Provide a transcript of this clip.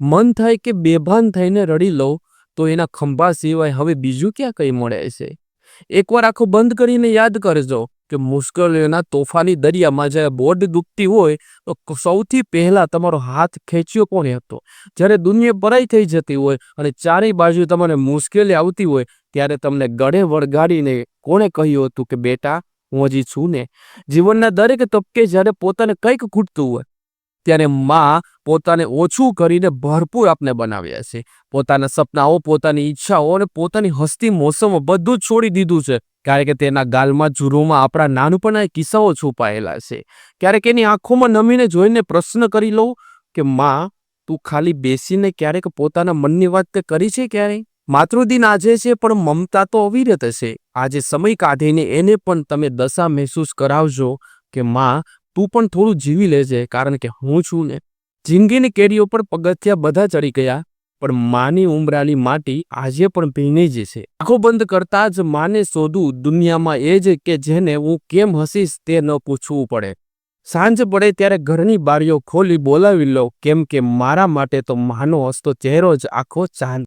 મન થાય કે બેભાન થઈને રડી લઉં તો એના ખંભા સિવાય હવે બીજું ક્યાં કંઈ મળે છે. એકવાર આંખો બંધ કરીને યાદ કરજો કે મુશ્કેલીઓના તોફાની દરિયામાં જ્યારે બોટ ડૂબતી હોય તો સૌથી પહેલા તમારો હાથ ખેંચ્યો કોણે હતો? જ્યારે દુનિયા પરાઈ થઈ જતી હોય અને ચારેય બાજુ તમને મુશ્કેલી આવતી હોય ત્યારે તમને ગળે વળગાડીને કોણે કહ્યું હતું કે બેટા હું હજી છું ને? જીવનના દરેક તબકે જ્યારે પોતાને કંઈક ખૂટતું હોય ત્યારે માં પોતાને ઓછું કરીને ભરપૂર આપને બનાવ્યા છે. પોતાના સપનાઓ, પોતાની ઈચ્છાઓ અને પોતાની હસતી મોસમો બધું જ છોડી દીધું છે, કારણ કે તેના ગાલમાં જુરુમાં આપણા નાનપણના કિસ્સાઓ છુપાયેલા છે. ક્યારેક એની આંખોમાં નમીને જોઈને પ્રશ્ન કરી લઉં કે માં, તું ખાલી બેસીને ક્યારેક પોતાના મનની વાત તે કરી છે ક્યારેય? માતૃદિન આજે છે પણ મમતા તો અવિરત છે. આજે સમય કાઢીને એને પણ તમે દશા મહેસૂસ કરાવજો કે માં, તું પણ થોડું જીવી લેજે, કારણ કે હું છું ને. જિંદગીની કેરીઓ પર પગથિયા બધા ચડી ગયા, પણ માની ઉમરાની માટી આજે પણ ભીની જ છે. આંખો બંધ કરતા જ માને શોધું દુનિયામાં એ જ કે જેને હું કેમ હસીશ તે ન પૂછવું પડે. સાંજ પડે ત્યારે ઘરની બારીઓ ખોલી બોલાવી લો, કેમ કે મારા માટે તો માનો હસતો ચહેરો જ આખો ચાંદ